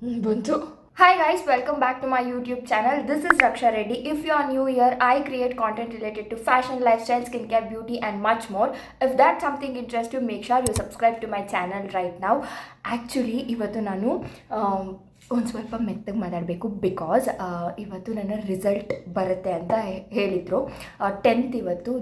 ಬಂತು. Hi guys, welcome back to my YouTube channel. This is Raksha Reddy. If you are new here, I create content related to fashion, lifestyle, skincare, beauty and much more. If that's something interests you, make sure you subscribe to my channel right now. Actually, ಇವತ್ತು ನಾನು ಒಂದು ಸ್ವಲ್ಪ ಮೆತ್ತಗೆ ಮಾತಾಡಬೇಕು because ಇವತ್ತು ನನ್ನ result ಬರುತ್ತೆ ಅಂತ ಹೇಳಿದರು. 10th ಇವತ್ತು,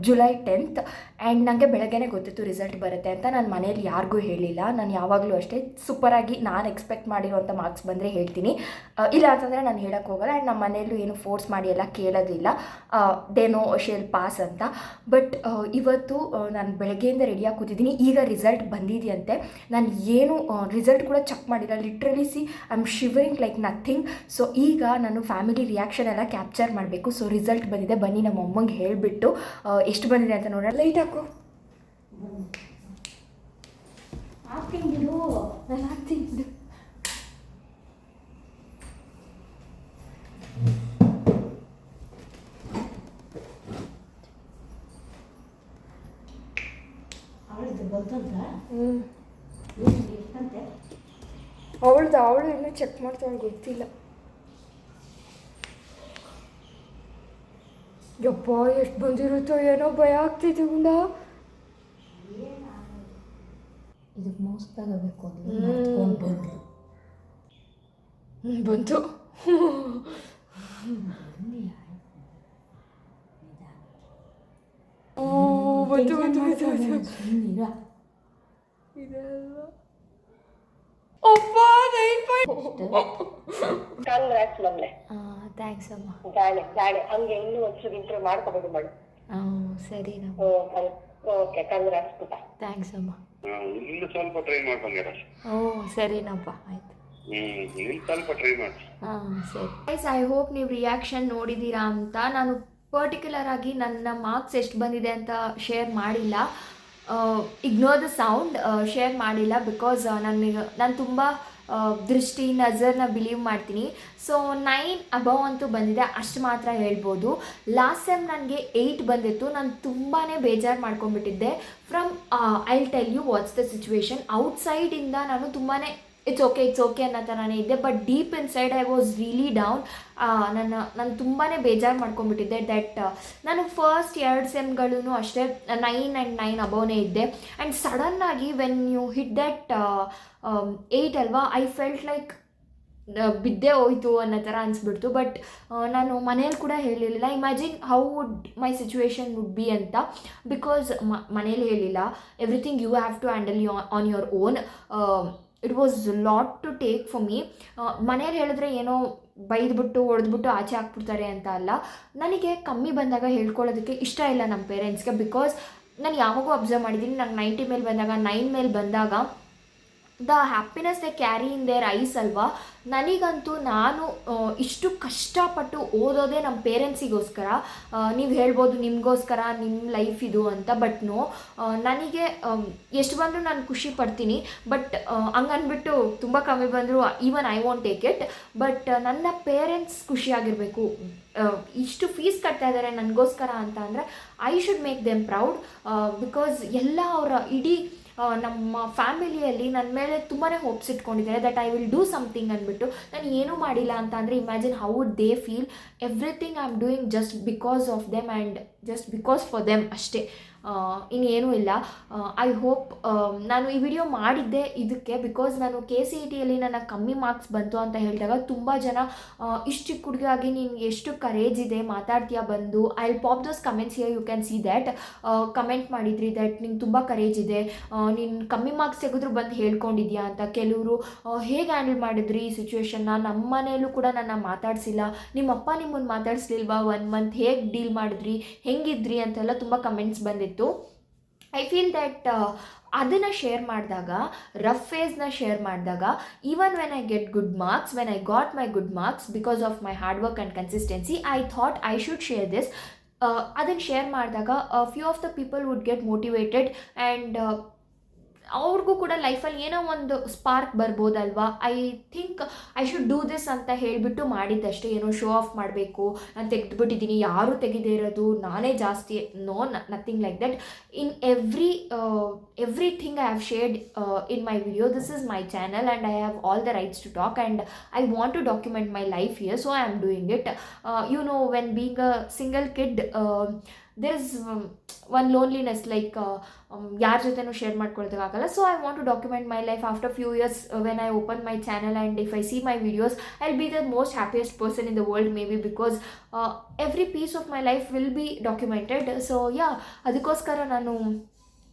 ಜುಲೈ 10th. ಆ್ಯಂಡ್ ನನಗೆ ಬೆಳಗ್ಗೆನೇ ಗೊತ್ತಿತ್ತು ರಿಸಲ್ಟ್ ಬರುತ್ತೆ ಅಂತ. ನಾನು ಮನೇಲಿ ಯಾರಿಗೂ ಹೇಳಿಲ್ಲ. ನಾನು ಯಾವಾಗಲೂ ಅಷ್ಟೇ ಸೂಪರಾಗಿ ನಾನು ಎಕ್ಸ್ಪೆಕ್ಟ್ ಮಾಡಿರೋಂಥ ಮಾರ್ಕ್ಸ್ ಬಂದರೆ ಹೇಳ್ತೀನಿ, ಇಲ್ಲ ಅಂತಂದರೆ ನಾನು ಹೇಳೋಕ್ಕೆ ಹೋಗಲ್ಲ. ಆ್ಯಂಡ್ ನಮ್ಮ ಮನೆಯಲ್ಲೂ ಏನು ಫೋರ್ಸ್ ಮಾಡಿ ಎಲ್ಲ ಕೇಳೋದಿಲ್ಲ, ದೇ ನೋ ಶೇಲ್ ಪಾಸ್ ಅಂತ. ಬಟ್ ಇವತ್ತು ನಾನು ಬೆಳಗ್ಗೆಯಿಂದ ರೆಡಿಯಾಗಿ ಕೂತಿದ್ದೀನಿ. ಈಗ ರಿಸಲ್ಟ್ ಬಂದಿದೆಯಂತೆ. ನಾನು ಏನು ರಿಸಲ್ಟ್ ಕೂಡ ಚೆಕ್ ಮಾಡಿಲ್ಲ. Literally C I am shivering like nothing. So ಈಗ ನಾನು ಫ್ಯಾಮಿಲಿ ರಿಯಾಕ್ಷನ್ ಎಲ್ಲ ಕ್ಯಾಪ್ಚರ್ ಮಾಡಬೇಕು. ಸೊ ರಿಸಲ್ಟ್ ಬಂದಿದೆ, ಬನ್ನಿ ನಮ್ಮ ಅಮ್ಮಂಗೆ ಹೇಳಿಬಿಟ್ಟು ಎಷ್ಟು ಬಂದಿದೆ ಅಂತ ನೋಡೋಣ. ಲೈಟ್ ಹಾಕು. ಹಾಕ್ತಿಂಗಿಡು ನಾನು ಹಾಕ್ತೀನಿ. ಅವಳಿದ್ದು ಬಂತಂತ ಎಷ್ಟಂತೆ ಅವಳು ಇನ್ನೂ ಚೆಕ್ ಮಾಡ್ತಾಳೆ, ಗೊತ್ತಿಲ್ಲ. ಯಪ್ಪ ಎಷ್ಟು ಬಂದಿರುತ್ತೋ ಏನೋ, ಭಯ ಆಗ್ತಿದೆ ಗುಂಡ. ಇದಕ್ಕೆ ಮೌಸ್ ತಗೋಬೇಕು ಅಂದ್ರೆ ಬಂತು. ಬಂತು ಬಂತು ಬಂತು ಬಂತು. ಇದೆಲ್ಲ ಅಪ್ಪ 9. ಕಾಂಗ್ರಾಟ್ಸ್ ಮಮ್ಲೆ. ಥ್ಯಾಂಕ್ಸ್ ಅಮ್ಮ. ಗಾಳಿ ಹಂಗೆ ಇನ್ನೂ ಒಂಚೂರು ಇಂಪ್ರೂವ್ ಮಾಡ್ಕೋಬಹುದು ಮಾಡು. ಸರಿ ಓಕೆ, ಕಾಂಗ್ರಾಟ್ಸ್ ಪುಟ್ಟ. ಥ್ಯಾಂಕ್ಸ್ ಅಮ್ಮ. ಇನ್ನು ಸ್ವಲ್ಪ ಟ್ರೈ ಮಾಡ್ಕೊಂಡ್ರೆ. ಸರಿನಪ್ಪ, ಆಯ್ತು. ಇನ್ನು ಸ್ವಲ್ಪ ಟ್ರೈ ಮಾಡಿ. ಸರಿ ಗೈಸ್, ಐ ಹೋಪ್ ನೀವು ರಿಯಾಕ್ಷನ್ ನೋಡಿದ್ದೀರಾ ಅಂತ. ನಾನು ಪರ್ಟಿಕ್ಯುಲರ್ ಆಗಿ ನನ್ನ ಮಾರ್ಕ್ಸ್ ಎಷ್ಟು ಬಂದಿದೆ ಅಂತ ಶೇರ್ ಮಾಡಿಲ್ಲ. ಇಗ್ನೋರ್ ದ ಸೌಂಡ್, ಶೇರ್ ಮಾಡಿಲ್ಲ ಬಿಕಾಸ್ ನಾನು ತುಂಬ ದೃಷ್ಟಿ ನಜರ್ನ ಬಿಲೀವ್ ಮಾಡ್ತೀನಿ. ಸೊ 9 ಅಬವ್ ಅಂತೂ ಬಂದಿದೆ, ಅಷ್ಟು ಮಾತ್ರ ಹೇಳ್ಬೋದು. ಲಾಸ್ಟ್ ಸೆಮ್ ನನಗೆ 8 ಬಂದಿತ್ತು. ನಾನು ತುಂಬಾ ಬೇಜಾರು ಮಾಡ್ಕೊಂಡ್ಬಿಟ್ಟಿದ್ದೆ. From I tell you what's the situation. ಔಟ್ಸೈಡಿಂದ ನಾನು ತುಂಬಾ ಇಟ್ಸ್ ಓಕೆ ಅನ್ನೋ ಥರನೇ ಇದ್ದೆ. But deep inside I was really down. ನಾನು ತುಂಬಾ ಬೇಜಾರು ಮಾಡ್ಕೊಂಡ್ಬಿಟ್ಟಿದ್ದೆ. ದಟ್ ನಾನು ಫಸ್ಟ್ 2 ಸೆಮ್ಗಳೂ ಅಷ್ಟೇ 9 ಆ್ಯಂಡ್ 9 ಅಬೋನೇ ಇದ್ದೆ. ಆ್ಯಂಡ್ ಸಡನ್ನಾಗಿ ವೆನ್ ಯು ಹಿಟ್ ದಟ್ 8 ಅಲ್ವಾ, ಐ ಫೆಲ್ಟ್ ಲೈಕ್ ಬಿದ್ದೇ ಹೋಯ್ತು ಅನ್ನೋ ಥರ ಅನಿಸ್ಬಿಡ್ತು. ಬಟ್ ನಾನು ಮನೇಲಿ ಕೂಡ ಹೇಳಿರಲಿಲ್ಲ. Imagine how would my situation would be ಅಂತ. ಬಿಕಾಸ್ ಮನೇಲಿ ಹೇಳಿಲ್ಲ, everything you have to handle on your own. It was lot to take for me. ಮನೇಲಿ ಹೇಳಿದ್ರೆ ಏನೋ ಬೈದ್ಬಿಟ್ಟು ಹೊಡೆದ್ಬಿಟ್ಟು ಆಚೆ ಹಾಕ್ಬಿಡ್ತಾರೆ ಅಂತ ಅಲ್ಲ. ನನಗೆ ಕಮ್ಮಿ ಬಂದಾಗ ಹೇಳ್ಕೊಳ್ಳೋದಕ್ಕೆ ಇಷ್ಟ ಇಲ್ಲ ನಮ್ಮ ಪೇರೆಂಟ್ಸ್ಗೆ. ಬಿಕಾಸ್ ನಾನು ಯಾವಾಗೂ ಅಬ್ಸರ್ವ್ ಮಾಡಿದ್ದೀನಿ, ನಂಗೆ 90 ಮೇಲೆ ಬಂದಾಗ 9 ಮೇಲೆ ಬಂದಾಗ the happiness they carry in their ice ಅಲ್ವಾ. ನನಗಂತೂ ನಾನು ಇಷ್ಟು ಕಷ್ಟಪಟ್ಟು ಓದೋದೇ ನಮ್ಮ ಪೇರೆಂಟ್ಸಿಗೋಸ್ಕರ. ನೀವು ಹೇಳ್ಬೋದು ನಿಮಗೋಸ್ಕರ, ನಿಮ್ಮ ಲೈಫ್ ಇದು ಅಂತ. ಬಟ್ ನೋ, ನನಗೆ ಎಷ್ಟು ಬಂದರೂ ನಾನು ಖುಷಿ ಪಡ್ತೀನಿ. ಬಟ್ ಹಂಗನ್ಬಿಟ್ಟು ತುಂಬ ಕಮ್ಮಿ ಬಂದರೂ even I want take it. But ನನ್ನ ಪೇರೆಂಟ್ಸ್ ಖುಷಿಯಾಗಿರಬೇಕು. ಇಷ್ಟು ಫೀಸ್ ಕಟ್ತಾ ಇದ್ದಾರೆ ನನಗೋಸ್ಕರ ಅಂತ ಅಂದರೆ I should make them proud. Because ಎಲ್ಲ ಅವರ ಇಡೀ ನಮ್ಮ ಫ್ಯಾಮಿಲಿಯಲ್ಲಿ ನನ್ನ ಮೇಲೆ ತುಂಬಾ ಹೋಪ್ಸ್ ಇಟ್ಕೊಂಡಿದ್ದಾರೆ that I will do something ಅಂದ್ಬಿಟ್ಟು. ನಾನು ಏನೂ ಮಾಡಿಲ್ಲ ಅಂತ ಅಂದರೆ imagine how would they feel. Everything I am doing just because of them and just because for them ಅಷ್ಟೇ, ಇನ್ನೇನೂ ಇಲ್ಲ. ಐ ಹೋಪ್ ನಾನು ಈ ವಿಡಿಯೋ ಮಾಡಿದ್ದೆ ಇದಕ್ಕೆ. ಬಿಕಾಸ್ ನಾನು KCETಯಲ್ಲಿ ನನ್ನ ಕಮ್ಮಿ ಮಾರ್ಕ್ಸ್ ಬಂತು ಅಂತ ಹೇಳಿದಾಗ ತುಂಬ ಜನ ಇಷ್ಟು ಚಿಕ್ಕ ಹುಡುಗಾಗಿ ನಿನ್ಗೆ ಎಷ್ಟು ಕರೇಜ್ ಇದೆ, ಮಾತಾಡ್ತೀಯಾ ಬಂದು. I will pop those comments here, you can see that. Comment ಮಾಡಿದ್ರಿ ದಟ್ ನಿಂಗೆ ತುಂಬ ಕರೇಜ್ ಇದೆ, ನೀನು ಕಮ್ಮಿ ಮಾರ್ಕ್ಸ್ ತೆಗೆದ್ರು ಬಂದು ಹೇಳ್ಕೊಂಡಿದ್ಯಾ ಅಂತ. ಕೆಲವರು ಹೇಗೆ ಹ್ಯಾಂಡಲ್ ಮಾಡಿದ್ರಿ ಈ ಸಿಚುವೇಶನ್ನ, ನಮ್ಮ ಮನೆಯಲ್ಲೂ ಕೂಡ ನನ್ನ ಮಾತಾಡಿಸಿಲ್ಲ, ನಿಮ್ಮಪ್ಪ ನಿಮ್ಮನ್ನು ಮಾತಾಡಿಸ್ಲಿಲ್ವಾ 1 ಮಂತ್, ಹೇಗೆ ಡೀಲ್ ಮಾಡಿದ್ರಿ, ಹೆಂಗಿದ್ರಿ ಅಂತೆಲ್ಲ ತುಂಬ ಕಮೆಂಟ್ಸ್ ಬಂದಿತ್ತು. ಐ ಫೀಲ್ ದ್ಯಾಟ್ ಅದನ್ನು ಶೇರ್ ಮಾಡಿದಾಗ, ರಫ್ ಫೇಸ್ನ ಶೇರ್ ಮಾಡಿದಾಗ, even when I get good marks, when I got my good marks because of my hard work and consistency, I thought I should share this. ಅದನ್ನು share ಮಾಡಿದಾಗ few of the people would get motivated and ಅವ್ರಿಗೂ ಕೂಡ ಲೈಫಲ್ಲಿ ಏನೋ ಒಂದು spark ಬರ್ಬೋದಲ್ವಾ. I think I should do this ಅಂತ ಹೇಳಿಬಿಟ್ಟು ಮಾಡಿದ್ದಷ್ಟೇ. ಏನೋ ಶೋ ಆಫ್ ಮಾಡಬೇಕು, ನಾನು ತೆಗೆದುಬಿಟ್ಟಿದ್ದೀನಿ, ಯಾರೂ ತೆಗೆದೇ ಇರೋದು, ನಾನೇ ಜಾಸ್ತಿ, no, nothing like that. In everything I have shared in my video. This is my channel and I have all the rights to talk and I want to document my life here, so I am doing it. When being a single kid, there is one loneliness, like ಯಾರ ಜೊತೆನೂ share ಮಾಡ್ಕೊಳ್ತಕ್ಕಾಗಲ್ಲ. So I want to document my life after few years when I open my channel and if I see my videos I will be the most happiest person in the world maybe, because every piece of my life will be documented. So ಅದಕ್ಕೋಸ್ಕರ ನಾನು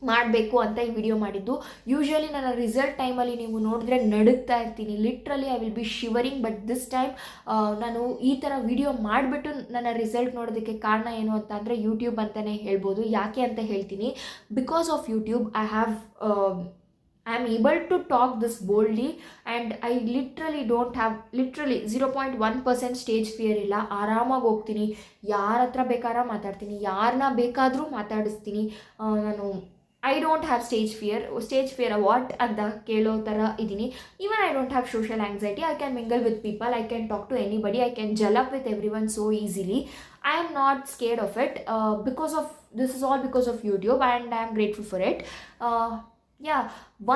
ಮಾಡಬೇಕು ಅಂತ ಈ video ಮಾಡಿದ್ದು. Usually ನನ್ನ result ಟೈಮಲ್ಲಿ ನೀವು ನೋಡಿದ್ರೆ ನಡುಗ್ತಾ ಇರ್ತೀನಿ, literally I will B shivering. But this time ನಾನು ಈ ಥರ ವಿಡಿಯೋ ಮಾಡಿಬಿಟ್ಟು ನನ್ನ ರಿಸಲ್ಟ್ ನೋಡೋದಕ್ಕೆ ಕಾರಣ ಏನು ಅಂತ ಅಂದರೆ ಯೂಟ್ಯೂಬ್ ಅಂತಲೇ ಹೇಳ್ಬೋದು. ಯಾಕೆ ಅಂತ ಹೇಳ್ತೀನಿ, because of YouTube I am able to talk this boldly and I literally don't have 0.1% stage fear ಇಲ್ಲ. ಆರಾಮಾಗಿ ಹೋಗ್ತೀನಿ, ಯಾರ ಹತ್ರ ಬೇಕಾದ್ರೂ ಮಾತಾಡ್ತೀನಿ, ಯಾರನ್ನ ಬೇಕಾದರೂ ಮಾತಾಡಿಸ್ತೀನಿ. ನಾನು I don't have stage fear what ಅಂತ ಕೇಳೋ ಥರ ಇದ್ದೀನಿ. Even I don't have social anxiety. I can mingle with people, I can talk to anybody, I can gel up with everyone so easily. I am not scared of it because of this is all because of YouTube and I am grateful for it.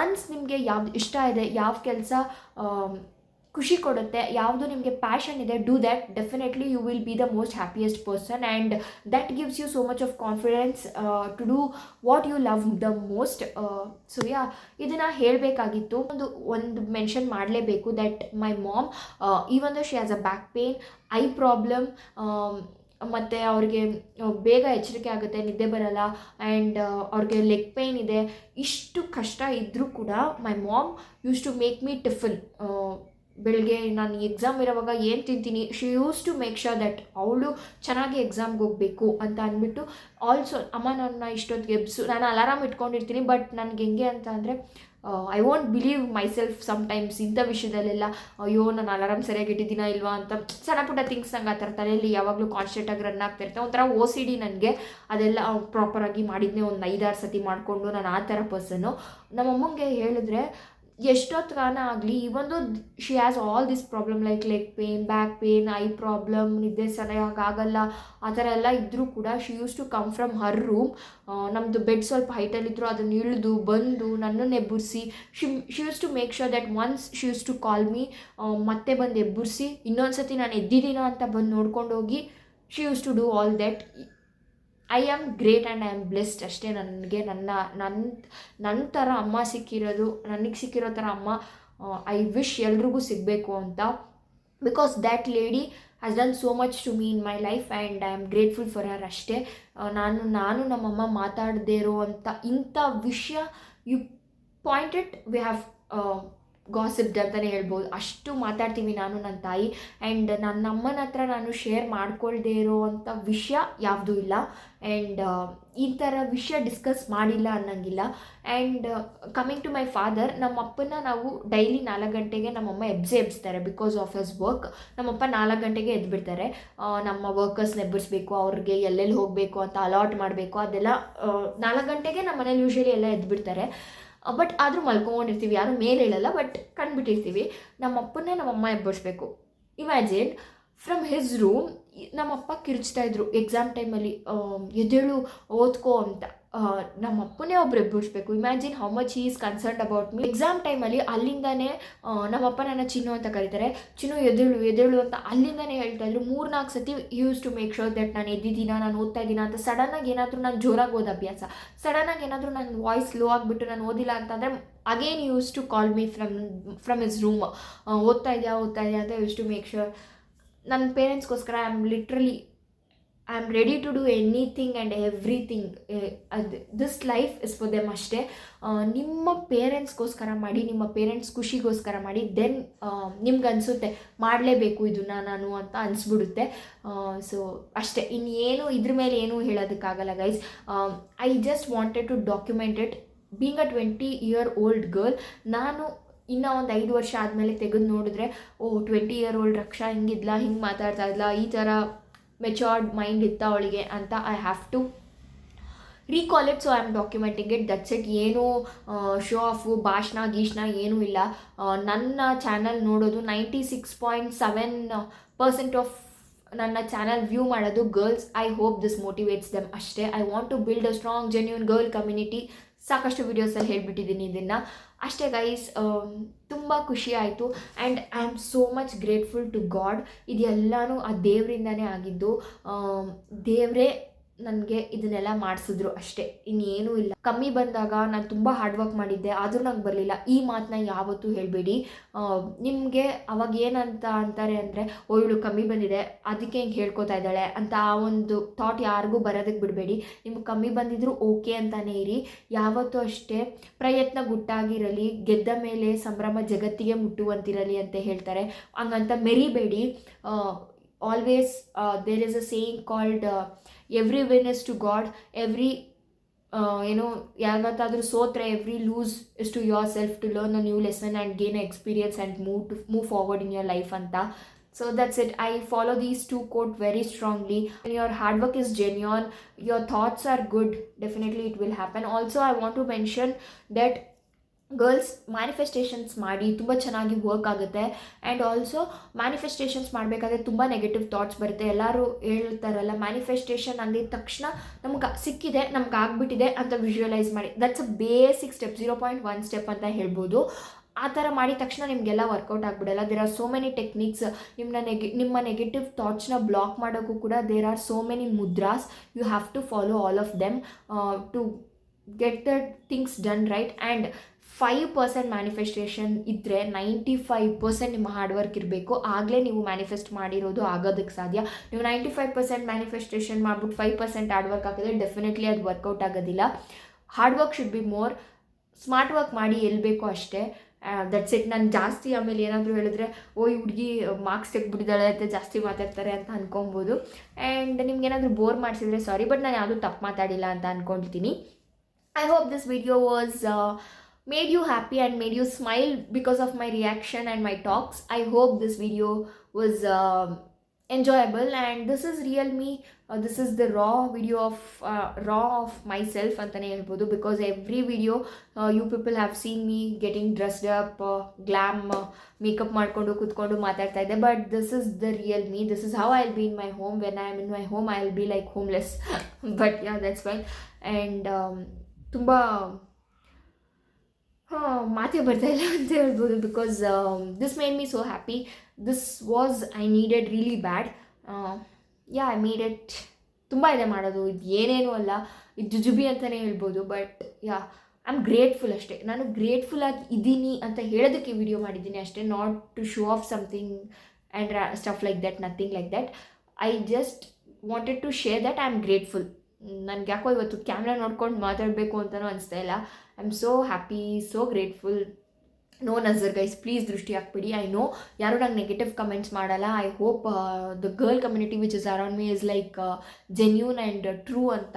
Once ನಿಮಗೆ ಯಾವ್ದು ಇಷ್ಟ ಇದೆ, ಯಾವ ಕೆಲಸ ಖುಷಿ ಕೊಡುತ್ತೆ, ಯಾವುದು ನಿಮಗೆ ಪ್ಯಾಷನ್ ಇದೆ, do that. Definitely you will be the most happiest person and that gives you so much of confidence to do what you love the most. So ಇದನ್ನು ಹೇಳಬೇಕಾಗಿತ್ತು. ಒಂದು ಮೆನ್ಷನ್ ಮಾಡಲೇಬೇಕು that my mom, even though she has a back pain, eye problem, ಮತ್ತು ಅವ್ರಿಗೆ ಬೇಗ ಎಚ್ಚರಿಕೆ ಆಗುತ್ತೆ, ನಿದ್ದೆ ಬರಲ್ಲ, ಆ್ಯಂಡ್ ಅವ್ರಿಗೆ ಲೆಗ್ ಪೇಯ್ನ್ ಇದೆ. ಇಷ್ಟು ಕಷ್ಟ ಇದ್ದರೂ ಕೂಡ my mom used to make me tiffin. ಬೆಳಗ್ಗೆ ನಾನು ಎಕ್ಸಾಮ್ ಇರೋವಾಗ ಏನು ತಿಂತೀನಿ, she used to make sure that ಅವಳು ಚೆನ್ನಾಗಿ ಎಕ್ಸಾಮ್ಗೆ ಹೋಗಬೇಕು ಅಂತ ಅಂದ್ಬಿಟ್ಟು. ಆಲ್ಸೋ ಅಮ್ಮ ನನ್ನ ಇಷ್ಟೊತ್ತಿಗೆ ಎಬ್ಸು, ನಾನು ಅಲಾರಾಮ್ ಇಟ್ಕೊಂಡಿರ್ತೀನಿ, ಬಟ್ ನನಗೆ ಹೆಂಗೆ ಅಂತ ಅಂದರೆ I won't believe myself sometimes ಇಂಥ ವಿಷಯದಲ್ಲೆಲ್ಲ. ಅಯ್ಯೋ ನಾನು ಅಲಾರಾಮ್ ಸರಿಯಾಗಿ ಇಟ್ಟಿದ್ದೀನಾ ಇಲ್ವಾ ಅಂತ ಸಣ್ಣ ಪುಟ್ಟ ಥಿಂಗ್ಸ್ ನಂಗೆ ಆ ಥರ ತಲೆಯಲ್ಲಿ ಯಾವಾಗಲೂ ಕಾನ್ಸ್ಟೆಂಟಾಗಿ ರನ್ ಆಗ್ತಿರುತ್ತೆ. ಒಂಥರ OCD ನನಗೆ. ಅದೆಲ್ಲ ಪ್ರಾಪರಾಗಿ ಮಾಡಿದ್ನೇ ಒಂದು 5-6 ಸತಿ ಮಾಡಿಕೊಂಡು ನಾನು ಆ ಥರ ಪರ್ಸನ್ನು. ನಮ್ಮಮ್ಮಂಗೆ ಹೇಳಿದ್ರೆ ಎಷ್ಟೊತ್ತಗಾನ ಆಗಲಿ, ಇವೊಂದು she has all this problem like leg pain, back pain, eye problem, ನಿದ್ದೆ ಸರಿಯಾಗಿ ಆಗಲ್ಲ, ಆ ಥರ ಎಲ್ಲ ಇದ್ದರೂ ಕೂಡ she used to come from her room. ನಮ್ಮದು ಬೆಡ್ ಸ್ವಲ್ಪ ಹೈಟಲ್ಲಿದ್ದರೂ ಅದನ್ನು ಇಳಿದು ಬಂದು ನನ್ನನ್ನು ಎಬ್ಬರಿಸಿ, she used to make sure that once she used to call me, ಮತ್ತೆ ಬಂದು ಎಬ್ಬರಿಸಿ, ಇನ್ನೊಂದು ಸತಿ ನಾನು ಎದ್ದಿದ್ದೀನ ಅಂತ ಬಂದು ನೋಡ್ಕೊಂಡು ಹೋಗಿ, she used to do all that. I am great and I am blessed ಅಷ್ಟೇ. ನನಗೆ ನನ್ನ ಥರ ಅಮ್ಮ ಸಿಕ್ಕಿರೋದು, ನನಗೆ ಸಿಕ್ಕಿರೋ ಥರ ಅಮ್ಮ ಐ ವಿಶ್ ಎಲ್ರಿಗೂ ಸಿಗಬೇಕು ಅಂತ. Because that lady has done so much to me in my life and I am grateful for her ಅಷ್ಟೇ. ನಾನು ನಮ್ಮಮ್ಮ ಮಾತಾಡದೇ ಇರೋ ಅಂಥ ಇಂಥ ವಿಷಯ you pointed we have gossiped ಅಂತಲೇ ಹೇಳ್ಬೋದು. ಅಷ್ಟು ಮಾತಾಡ್ತೀವಿ ನಾನು ನನ್ನ ತಾಯಿ. ಆ್ಯಂಡ್ ನನ್ನ ಅಮ್ಮನ ಹತ್ರ ನಾನು ಶೇರ್ ಮಾಡ್ಕೊಳ್ದೇ ಇರೋ ಅಂಥ ವಿಷಯ ಯಾವುದೂ ಇಲ್ಲ. ಆ್ಯಂಡ್ ಈ ಥರ ವಿಷಯ ಡಿಸ್ಕಸ್ ಮಾಡಿಲ್ಲ ಅನ್ನೋಂಗಿಲ್ಲ. And coming to my father, ನಮ್ಮ ಅಪ್ಪನ ನಾವು ಡೈಲಿ 4 ಗಂಟೆಗೆ ನಮ್ಮಮ್ಮ ಎಬ್ಬಿಸ್ತಾರೆ ಬಿಕಾಸ್ ಆಫ್ ಹಿಸ್ ವರ್ಕ್. ನಮ್ಮಪ್ಪ 4 ಗಂಟೆಗೆ ಎದ್ಬಿಡ್ತಾರೆ. ನಮ್ಮ ವರ್ಕರ್ಸ್ನ ಎಬ್ಬರಿಸ್ಬೇಕು, ಅವ್ರಿಗೆ ಎಲ್ಲೆಲ್ಲಿ ಹೋಗಬೇಕು ಅಂತ ಅಲಾಟ್ ಮಾಡಬೇಕು, ಅದೆಲ್ಲ 4 ಗಂಟೆಗೆ ನಮ್ಮ ಮನೇಲಿ ಯೂಶ್ವಲಿ ಎಲ್ಲ ಎದ್ಬಿಡ್ತಾರೆ. ಬಟ್ ಆದರೂ ಮಲ್ಕೊಂಡಿರ್ತೀವಿ, ಯಾರೂ ಮೇಲೆ ಹೇಳಲ್ಲ, ಬಟ್ ಕಂಡುಬಿಟ್ಟಿರ್ತೀವಿ. ನಮ್ಮಪ್ಪನ್ನೇ ನಮ್ಮಮ್ಮ ಎಬ್ಬರಿಸ್ಬೇಕು. ಇಮ್ಯಾಜಿನ್ ಫ್ರಮ್ ಹಿಸ್ ರೂಮ್ ನಮ್ಮಪ್ಪ ಕಿರ್ಚ್ತಾಯಿದ್ರು ಎಕ್ಸಾಮ್ ಟೈಮಲ್ಲಿ, ಎದ್ದೇಳು ಓದ್ಕೋ ಅಂತ. ನಮ್ಮಪ್ಪನೇ ಒಬ್ರು ಎಬ್ಬರಿಸ್ಬೇಕು. Imagine how much he is concerned about me. Exam ಟೈಮಲ್ಲಿ ಅಲ್ಲಿಂದಾನೇ ನಮ್ಮಪ್ಪ ನನ್ನ ಚಿನ್ನು ಅಂತ ಕರೀತಾರೆ, ಚಿನ್ನು ಎದ್ದೇಳು ಅಂತ ಅಲ್ಲಿಂದಾನೇ ಹೇಳ್ತಾಯಿದ್ರು. 3-4 ಸತಿ used to make sure that ನಾನು ಎದ್ದಿದ್ದೀನ, ನಾನು ಓದ್ತಾ ಇದ್ದೀನ ಅಂತ. ಸಡನ್ನಾಗಿ ಏನಾದರೂ ನಾನು ಜೋರಾಗಿ ಓದೋ ಅಭ್ಯಾಸ, ಸಡನ್ನಾಗಿ ಏನಾದರೂ ನನ್ನ ವಾಯ್ಸ್ ಲೋ ಆಗಿಬಿಟ್ಟು ನಾನು ಓದಿಲ್ಲ ಅಂತಂದರೆ again used to call me from his room, ಓದ್ತಾ ಇದೆಯಾ ಅಂತ ಯೂಸ್ ಟು ಮೇಕ್ ಶೋರ್. ನನ್ನ ಪೇರೆಂಟ್ಸ್ಗೋಸ್ಕರ I am ready to do anything and everything. This life is for them ಅಷ್ಟೇ. ನಿಮ್ಮ ಪೇರೆಂಟ್ಸ್ಗೋಸ್ಕರ ಮಾಡಿ, ನಿಮ್ಮ ಪೇರೆಂಟ್ಸ್ ಖುಷಿಗೋಸ್ಕರ ಮಾಡಿ. ದೆನ್ ನಿಮ್ಗೆ ಅನಿಸುತ್ತೆ ಮಾಡಲೇಬೇಕು ಇದನ್ನು ನಾನು ಅಂತ ಅನಿಸ್ಬಿಡುತ್ತೆ. ಸೊ ಅಷ್ಟೇ, ಇನ್ನೇನು ಇದ್ರ ಮೇಲೆ ಏನೂ ಹೇಳೋದಕ್ಕಾಗಲ್ಲ guys. I just wanted to document it. Being a 20-year-old girl, ನಾನು ಇನ್ನೂ ಒಂದು 5 ವರ್ಷ ಆದಮೇಲೆ ತೆಗೆದು ನೋಡಿದ್ರೆ, 20-year-old ರಕ್ಷಾ ಹಿಂಗಿದ್ಲ, ಹಿಂಗೆ ಮಾತಾಡ್ತಾ ಇದ್ಲ, ಈ ಥರ ಮೆಚೋರ್ಡ್ ಮೈಂಡ್ ಇತ್ತ ಅವಳಿಗೆ ಅಂತ I have to recall it, so I am documenting it, that's it. ಏನು ಶೋ ಆಫು ಭಾಷಣ ಗೀಷ್ಣ ಏನೂ ಇಲ್ಲ. ನನ್ನ ಚಾನಲ್ ನೋಡೋದು 96.7% ಆಫ್ ನನ್ನ ಚಾನಲ್ ವ್ಯೂ ಮಾಡೋದು girls. I hope this motivates them ಅಷ್ಟೇ. I want to build a strong genuine girl community. ಸಾಕಷ್ಟು ವೀಡಿಯೋಸಲ್ಲಿ ಹೇಳಿಬಿಟ್ಟಿದ್ದೀನಿ ಇದನ್ನು ಅಷ್ಟೇ ಗೈಸ್. ತುಂಬ ಖುಷಿ ಆಯಿತು and I am so much grateful to God. ಇದೆಲ್ಲನೂ ಆ ದೇವರಿಂದನೇ ಆಗಿದ್ದು. ದೇವರೇ ನನಗೆ ಇದನ್ನೆಲ್ಲ ಮಾಡಿಸಿದ್ರು ಅಷ್ಟೇ, ಇನ್ನೇನೂ ಇಲ್ಲ. ಕಮ್ಮಿ ಬಂದಾಗ ನಾನು ತುಂಬ ಹಾರ್ಡ್ ವರ್ಕ್ ಮಾಡಿದ್ದೆ, ಆದರೂ ನಂಗೆ ಬರಲಿಲ್ಲ. ಈ ಮಾತನ್ನ ಯಾವತ್ತೂ ಹೇಳಬೇಡಿ. ನಿಮಗೆ ಅವಾಗ ಏನಂತ ಅಂತಾರೆ ಅಂದರೆ, ಓ ಇವಳು ಕಮ್ಮಿ ಬಂದಿದೆ ಅದಕ್ಕೆ ಹಿಂಗೆ ಹೇಳ್ಕೊತಾ ಇದ್ದಾಳೆ ಅಂತ ಆ ಒಂದು ಥಾಟ್ ಯಾರಿಗೂ ಬರೋದಕ್ಕೆ ಬಿಡಬೇಡಿ. ನಿಮ್ಗೆ ಕಮ್ಮಿ ಬಂದಿದ್ರು ಓಕೆ ಅಂತಲೇ ಇರಿ. ಯಾವತ್ತೂ ಅಷ್ಟೇ ಪ್ರಯತ್ನ ಗುಟ್ಟಾಗಿರಲಿ, ಗೆದ್ದ ಮೇಲೆ ಸಂಭ್ರಮ ಜಗತ್ತಿಗೆ ಮುಟ್ಟುವಂತಿರಲಿ ಅಂತ ಹೇಳ್ತಾರೆ. ಹಂಗಂತ ಮೆರಿಬೇಡಿ. Always there is a saying called every win is to God, every ಯಾವತ್ತಾದರೂ ಸೋತ್ರೆ every lose is to yourself to learn a new lesson and gain experience and move forward in your life ಅಂತ. So that's it. I follow these two quotes very strongly. When your hard work is genuine, your thoughts are good, definitely it will happen. Also, I want to mention that girls manifestations ಮಾಡಿ ತುಂಬ ಚೆನ್ನಾಗಿ work ಆಗುತ್ತೆ. And also manifestations ಮಾಡಬೇಕಾದ್ರೆ ತುಂಬ negative thoughts ಬರುತ್ತೆ. ಎಲ್ಲರೂ ಹೇಳ್ತಾರಲ್ಲ, manifestation ಅಂದಿದ ತಕ್ಷಣ ನಮ್ಗೆ ಸಿಕ್ಕಿದೆ, ನಮ್ಗೆ ಆಗ್ಬಿಟ್ಟಿದೆ ಅಂತ ವಿಜುವಲೈಸ್ ಮಾಡಿ. That's a basic step, 0.1 step ಅಂತ ಹೇಳ್ಬೋದು. ಆ ಥರ ಮಾಡಿದ ತಕ್ಷಣ ನಿಮಗೆಲ್ಲ ವರ್ಕೌಟ್ ಆಗಿಬಿಡಲ್ಲ. There are so many techniques. ನಿಮ್ಮ ನೆಗೆಟಿವ್ ಥಾಟ್ಸ್ನ ಬ್ಲಾಕ್ ಮಾಡೋಕ್ಕೂ ಕೂಡ there are so many mudras. You have to follow all of them to get the things done right. And 5% manifestation ಇದ್ದರೆ 95% ನಿಮ್ಮ ಹಾರ್ಡ್ ವರ್ಕ್ ಇರಬೇಕು. ಆಗಲೇ ನೀವು ಮ್ಯಾನಿಫೆಸ್ಟ್ ಮಾಡಿರೋದು ಆಗೋದಕ್ಕೆ ಸಾಧ್ಯ. ನೀವು 95% ಮ್ಯಾನಿಫೆಸ್ಟೇಷನ್ ಮಾಡ್ಬಿಟ್ಟು 5% ಹಾರ್ಡ್ ವರ್ಕ್ ಹಾಕಿದ್ರೆ ಡೆಫಿನೆಟ್ಲಿ ಅದು ವರ್ಕೌಟ್ ಆಗೋದಿಲ್ಲ. Hard work should be more. Smart work ಮಾಡಿ ಎಲ್ಲಿ ಬೇಕೋ ಅಷ್ಟೇ. That's it. ನಾನು ಜಾಸ್ತಿ ಆಮೇಲೆ ಏನಾದರೂ ಹೇಳಿದ್ರೆ, ಓ ಈ ಹುಡುಗಿ ಮಾರ್ಕ್ಸ್ ತೆಗ್ಬಿಟ್ಟಿದ್ದಾಳೆ ಅಂತ ಜಾಸ್ತಿ ಮಾತಾಡ್ತಾರೆ ಅಂತ ಅಂದ್ಕೊಬೋದು. ಆ್ಯಂಡ್ ನಿಮ್ಗೇನಾದರೂ ಬೋರ್ ಮಾಡಿಸಿದ್ರೆ ಸಾರಿ, ಬಟ್ ನಾನು ಯಾವುದೂ ತಪ್ಪು ಮಾತಾಡಿಲ್ಲ ಅಂತ ಅಂದ್ಕೊಳ್ತೀನಿ. I hope this video was made you happy and made you smile because of my reaction and my talks. I hope this video was enjoyable, and this is real me. This is the raw video of myself antane helbodu, because every video you people have seen me getting dressed up, glam makeup ಮಾಡ್ಕೊಂಡು ಕೂತ್ಕೊಂಡು ಮಾತಾಡ್ತಾ ಇದ್ದೆ. But this is the real me. This is how I'll be in my home. When I am in my home I'll be like homeless. But yeah, that's fine. And ತುಂಬ ಮಾತೇ ಬರ್ತಾ ಇಲ್ಲ ಅಂತ ಹೇಳ್ಬೋದು, because this made me so happy. This was I needed really bad. Yeah, I made it. ತುಂಬ ಇದೆ ಮಾಡೋದು, ಇದು ಏನೇನೂ ಅಲ್ಲ, ಇದು ಜುಜುಬಿ ಅಂತಲೇ ಹೇಳ್ಬೋದು. But yeah, I am grateful ಅಷ್ಟೇ. ನಾನು ಗ್ರೇಟ್ಫುಲ್ಲಾಗಿ ಇದ್ದೀನಿ ಅಂತ ಹೇಳೋದಕ್ಕೆ ವಿಡಿಯೋ ಮಾಡಿದ್ದೀನಿ ಅಷ್ಟೇ, not to show off something and stuff like that, nothing like that. I just wanted to share that I am grateful. ನನಗೆ ಯಾಕೋ ಇವತ್ತು ಕ್ಯಾಮ್ರಾ ನೋಡ್ಕೊಂಡು ಮಾತಾಡಬೇಕು ಅಂತಲೂ ಅನಿಸ್ತಾ ಇಲ್ಲ. I am so happy, so grateful. No nazar guys, please ದೃಷ್ಟಿ ಹಾಕ್ಬಿಡಿ. ಐ ನೋ ಯಾರು ನಂಗೆ ನೆಗೆಟಿವ್ ಕಮೆಂಟ್ಸ್ ಮಾಡಲ್ಲ. I hope the girl community which is around me is like genuine and true ಅಂತ.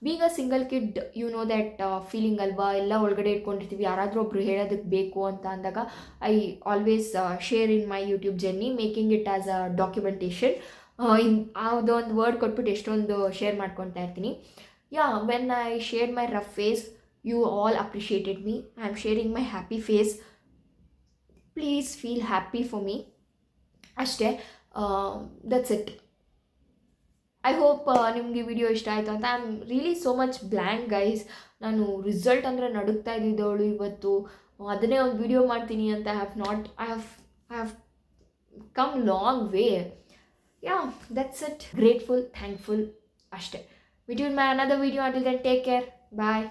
Being a single kid, you know that feeling ಅಲ್ವಾ, ಎಲ್ಲ ಒಳಗಡೆ ಇಟ್ಕೊಂಡಿರ್ತೀವಿ. ಯಾರಾದರೂ ಒಬ್ರು ಹೇಳೋದಕ್ಕೆ ಬೇಕು ಅಂತ ಅಂದಾಗ I always share in my YouTube journey, making it as a documentation. ಅದೊಂದು ವರ್ಡ್ ಕೊಟ್ಬಿಟ್ಟು ಎಷ್ಟೊಂದು ಶೇರ್ ಮಾಡ್ಕೊತಾ ಇರ್ತೀನಿ. Yeah, when I share my rough face, you all appreciated me. I am sharing my happy face. Please feel happy for me. ಅಷ್ಟೇ. That's it. I hope ನಿಮಗೆ video ಇಷ್ಟ ಆಯಿತು ಅಂತ. I am really so much blank guys. ನಾನು result ಅಂದರೆ ನಡುಗ್ತಾ ಇದ್ದಿದ್ದವಳು ಇವತ್ತು ಅದನ್ನೇ ಒಂದು ವಿಡಿಯೋ ಮಾಡ್ತೀನಿ ಅಂತ I have come long way. Yeah, that's it. Grateful, thankful ಅಷ್ಟೇ. Meet you in my another video. Until then, take care. Bye.